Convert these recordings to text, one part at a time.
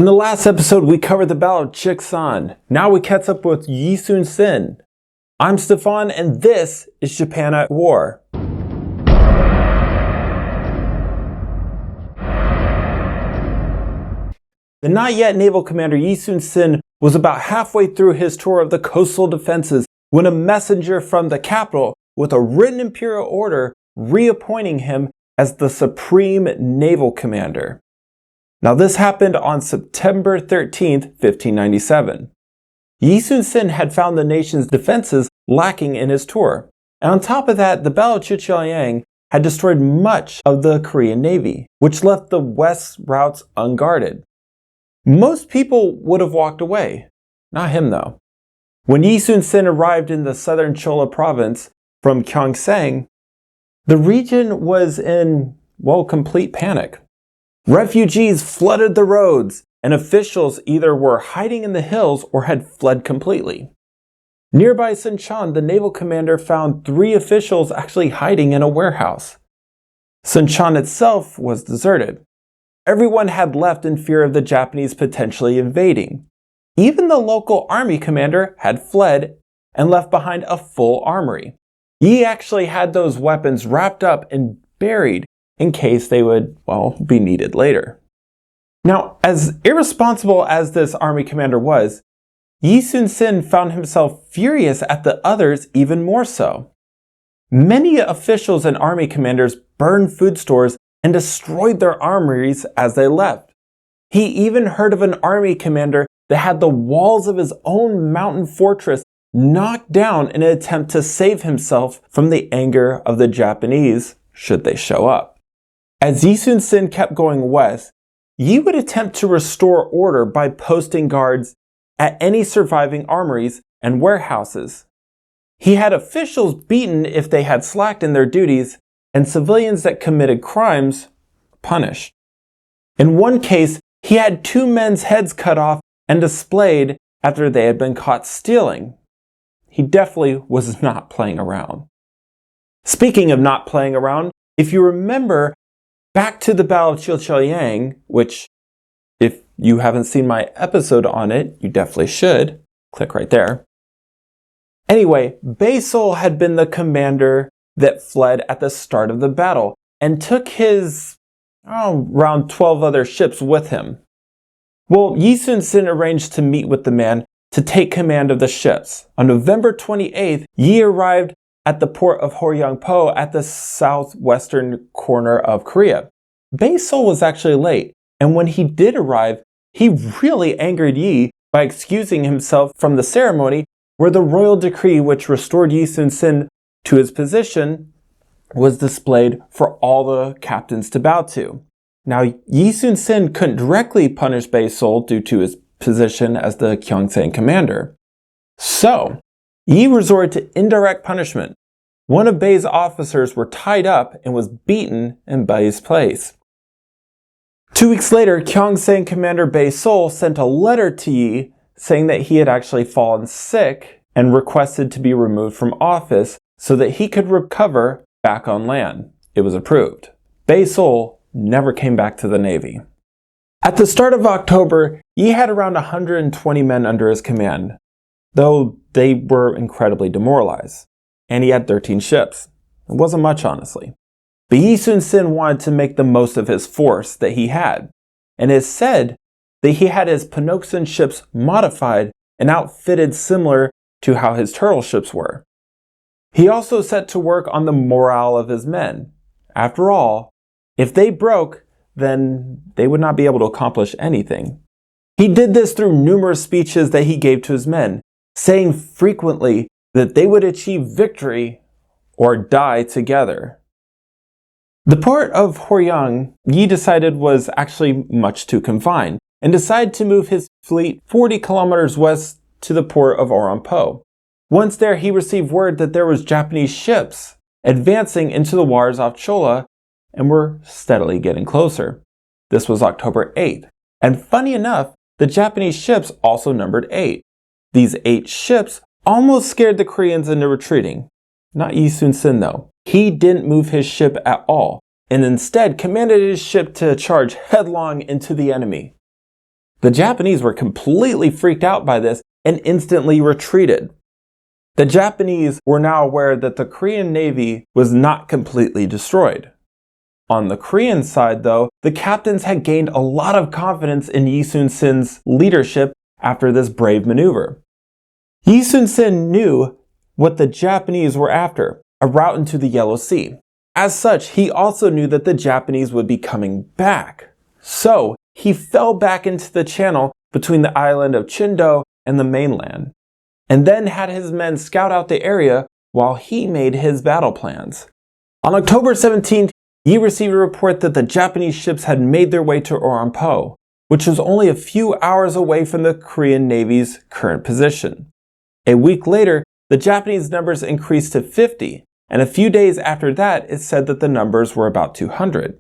In the last episode, we covered the Battle of Chicheollyang. Now we catch up with Joseon. I'm Stefan, and this is Japan at War. The not yet Naval Commander Joseon was about halfway through his tour of the coastal defenses when a messenger from the capital with a written imperial order reappointing him as the Supreme Naval Commander. Now this happened on September 13th, 1597. Joseon had found the nation's defenses lacking in his tour. And on top of that, the Battle of Chicheollyang had destroyed much of the Korean Navy, which left the west routes unguarded. Most people would have walked away. Not him though. When Joseon arrived in the southern Chola province from Gyeongsang, the region was in, complete panic. Refugees flooded the roads, and officials either were hiding in the hills or had fled completely. Nearby Suncheon, the naval commander found 3 officials actually hiding in a warehouse. Suncheon itself was deserted. Everyone had left in fear of the Japanese potentially invading. Even the local army commander had fled and left behind a full armory. He actually had those weapons wrapped up and buried in case they would, be needed later. Now, as irresponsible as this army commander was, Joseon found himself furious at the others even more so. Many officials and army commanders burned food stores and destroyed their armories as they left. He even heard of an army commander that had the walls of his own mountain fortress knocked down in an attempt to save himself from the anger of the Japanese should they show up. As Joseon kept going west, Yi would attempt to restore order by posting guards at any surviving armories and warehouses. He had officials beaten if they had slacked in their duties, and civilians that committed crimes punished. In one case, he had 2 men's heads cut off and displayed after they had been caught stealing. He definitely was not playing around. Speaking of not playing around, if you remember back to the Battle of Chicheollyang, which if you haven't seen my episode on it, you definitely should. Click right there. Anyway, Bae-sol had been the commander that fled at the start of the battle and took his around 12 other ships with him. Well, Joseon arranged to meet with the man to take command of the ships. On November 28th, Yi arrived at the port of Horyangpo at the southwestern corner of Korea. Bae-sol was actually late, and when he did arrive, he really angered Yi by excusing himself from the ceremony where the royal decree which restored Joseon to his position was displayed for all the captains to bow to. Now, Joseon couldn't directly punish Bae-sol due to his position as the Gyeongsang commander. So, Yi resorted to indirect punishment. One of Bae's officers were tied up and was beaten in Bae's place. 2 weeks later, Gyeongsang commander Bae-sol sent a letter to Yi saying that he had actually fallen sick and requested to be removed from office so that he could recover back on land. It was approved. Bae-sol never came back to the Navy. At the start of October, Yi had around 120 men under his command, though they were incredibly demoralized, and he had 13 ships. It wasn't much, honestly. But Joseon wanted to make the most of his force that he had, and it is said that he had his Panoxan ships modified and outfitted similar to how his turtle ships were. He also set to work on the morale of his men. After all, if they broke, then they would not be able to accomplish anything. He did this through numerous speeches that he gave to his men, saying frequently that they would achieve victory or die together. The port of Horyang, Yi decided was actually much too confined, and decided to move his fleet 40 kilometers west to the port of Orampo. Once there, he received word that there was Japanese ships advancing into the waters off Chola and were steadily getting closer. This was October 8th, and funny enough, the Japanese ships also numbered 8. These 8 ships almost scared the Koreans into retreating. Not Joseon though. He didn't move his ship at all, and instead commanded his ship to charge headlong into the enemy. The Japanese were completely freaked out by this and instantly retreated. The Japanese were now aware that the Korean Navy was not completely destroyed. On the Korean side, though, the captains had gained a lot of confidence in Yi Sun-sin's leadership after this brave maneuver. Yi Sun-sin knew what the Japanese were after, a route into the Yellow Sea. As such, he also knew that the Japanese would be coming back. So, he fell back into the channel between the island of Chindo and the mainland, and then had his men scout out the area while he made his battle plans. On October 17th, Yi received a report that the Japanese ships had made their way to Oranpo, which was only a few hours away from the Korean Navy's current position. A week later, the Japanese numbers increased to 50, and a few days after that, it said that the numbers were about 200.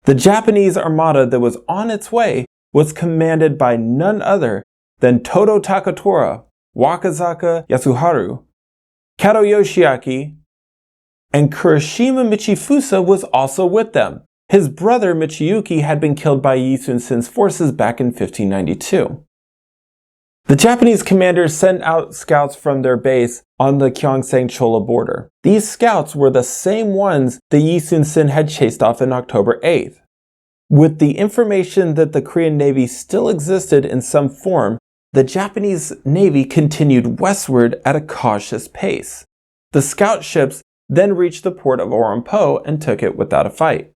The Japanese armada that was on its way was commanded by none other than Todo Takatora, Wakazaka Yasuharu, Kato Yoshiaki, and Kurashima Michifusa was also with them. His brother Michiyuki had been killed by Yi Sun-sin's forces back in 1592. The Japanese commanders sent out scouts from their base on the Gyeongsang-Chola border. These scouts were the same ones that Yi Sun-sin had chased off on October 8th. With the information that the Korean Navy still existed in some form, the Japanese Navy continued westward at a cautious pace. The scout ships then reached the port of Oranpo and took it without a fight.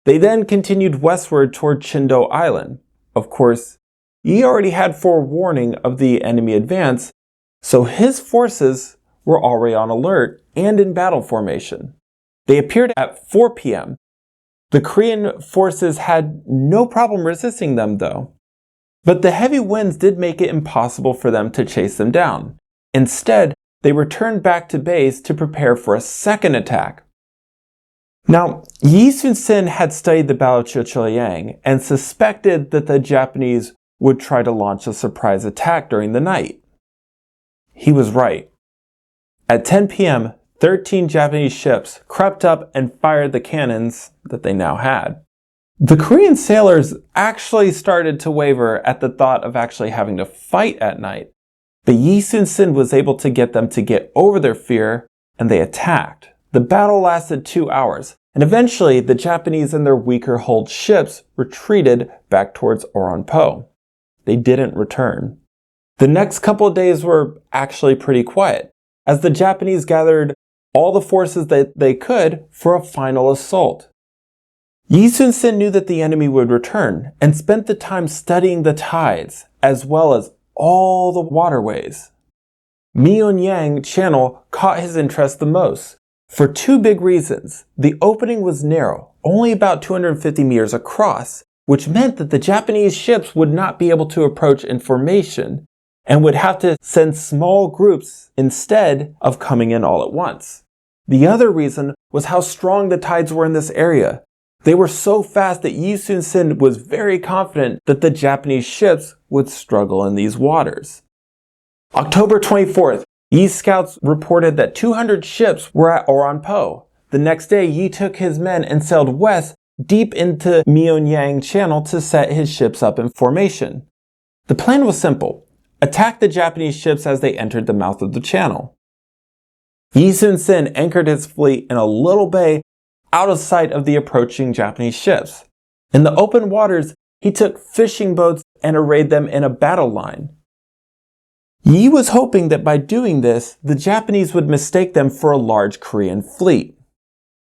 They then continued westward toward Chindo Island. Of course, Yi already had forewarning of the enemy advance, so his forces were already on alert and in battle formation. They appeared at 4 p.m. The Korean forces had no problem resisting them, though. But the heavy winds did make it impossible for them to chase them down. Instead, they returned back to base to prepare for a second attack. Now, Yi Sun-sin had studied the Battle of Chicheollyang and suspected that the Japanese would try to launch a surprise attack during the night. He was right. At 10 p.m., 13 Japanese ships crept up and fired the cannons that they now had. The Korean sailors actually started to waver at the thought of actually having to fight at night, but Yi Sun-sin was able to get them to get over their fear, and they attacked. The battle lasted 2 hours, and eventually the Japanese and their weaker-hulled ships retreated back towards Oranpo. They didn't return. The next couple of days were actually pretty quiet, as the Japanese gathered all the forces that they could for a final assault. Yi Sun-sin knew that the enemy would return and spent the time studying the tides as well as all the waterways. Myeongnyang Channel caught his interest the most for two big reasons. The opening was narrow, only about 250 meters across, which meant that the Japanese ships would not be able to approach in formation and would have to send small groups instead of coming in all at once. The other reason was how strong the tides were in this area. They were so fast that Yi Sun-sin was very confident that the Japanese ships would struggle in these waters. October 24th, Yi's scouts reported that 200 ships were at Oranpo. The next day, Yi took his men and sailed west deep into Myeongnyang Channel to set his ships up in formation. The plan was simple: attack the Japanese ships as they entered the mouth of the channel. Yi Sun-sin anchored his fleet in a little bay out of sight of the approaching Japanese ships. In the open waters, he took fishing boats and arrayed them in a battle line. Yi was hoping that by doing this, the Japanese would mistake them for a large Korean fleet.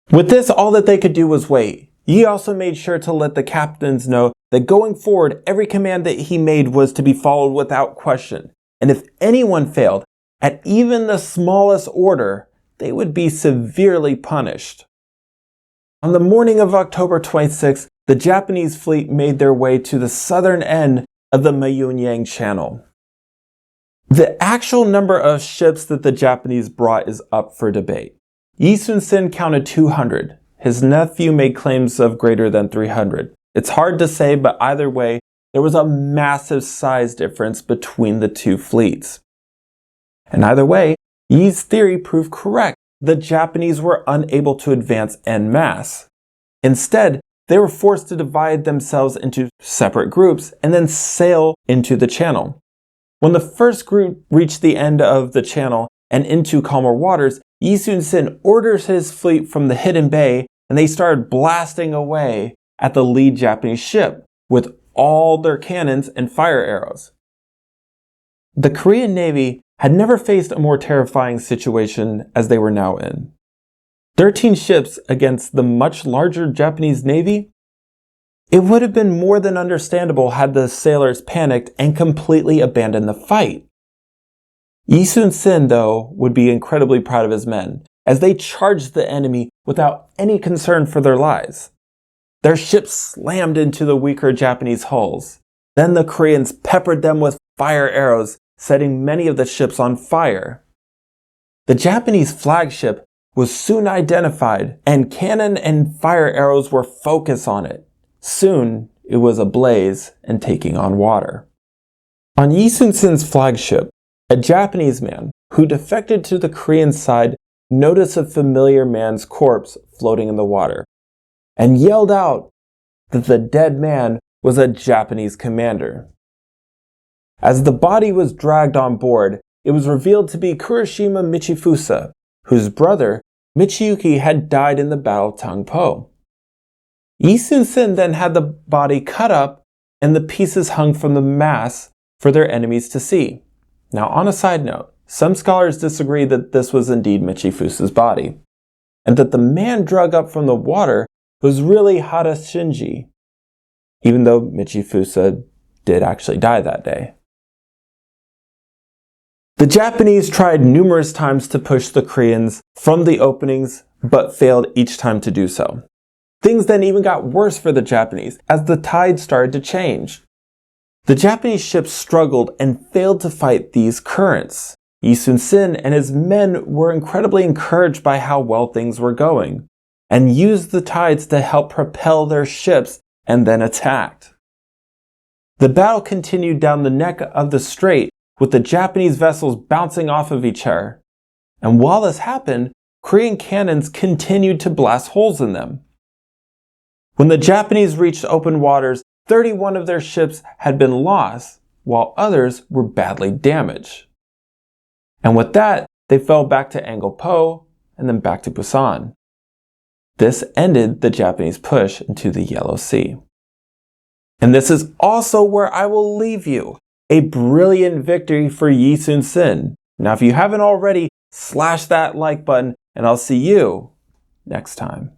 With this, all that they could do was wait. Yi also made sure to let the captains know that going forward, every command that he made was to be followed without question. And if anyone failed, at even the smallest order, they would be severely punished. On the morning of October 26th, the Japanese fleet made their way to the southern end of the Myeongnyang Channel. The actual number of ships that the Japanese brought is up for debate. Yi Sun-sin counted 200. His nephew made claims of greater than 300. It's hard to say, but either way, there was a massive size difference between the two fleets. And either way, Yi's theory proved correct. The Japanese were unable to advance en masse. Instead, they were forced to divide themselves into separate groups and then sail into the channel. When the first group reached the end of the channel and into calmer waters, Yi Sun-sin orders his fleet from the hidden bay, and they started blasting away at the lead Japanese ship with all their cannons and fire arrows. The Korean Navy had never faced a more terrifying situation as they were now in. 13 ships against the much larger Japanese Navy? It would have been more than understandable had the sailors panicked and completely abandoned the fight. Yi Sun-sin, though, would be incredibly proud of his men, as they charged the enemy without any concern for their lives. Their ships slammed into the weaker Japanese hulls. Then the Koreans peppered them with fire arrows, setting many of the ships on fire. The Japanese flagship was soon identified, and cannon and fire arrows were focused on it. Soon, it was ablaze and taking on water. On Yi Sun-sin's flagship, a Japanese man who defected to the Korean side noticed a familiar man's corpse floating in the water and yelled out that the dead man was a Japanese commander. As the body was dragged on board, it was revealed to be Kurashima Michifusa, whose brother, Michiyuki, had died in the Battle of Tangpo. Yi Sun-sin then had the body cut up and the pieces hung from the mast for their enemies to see. Now, on a side note, some scholars disagree that this was indeed Michifusa's body, and that the man dragged up from the water was really Hara Shinji, even though Michifusa did actually die that day. The Japanese tried numerous times to push the Koreans from the openings, but failed each time to do so. Things then even got worse for the Japanese as the tide started to change. The Japanese ships struggled and failed to fight these currents. Yi Sun-sin and his men were incredibly encouraged by how well things were going, and used the tides to help propel their ships and then attacked. The battle continued down the neck of the strait, with the Japanese vessels bouncing off of each other. And while this happened, Korean cannons continued to blast holes in them. When the Japanese reached open waters, 31 of their ships had been lost, while others were badly damaged. And with that, they fell back to Angulpo and then back to Busan. This ended the Japanese push into the Yellow Sea. And this is also where I will leave you. A brilliant victory for Yi Sun-sin. Now, if you haven't already, slash that like button, and I'll see you next time.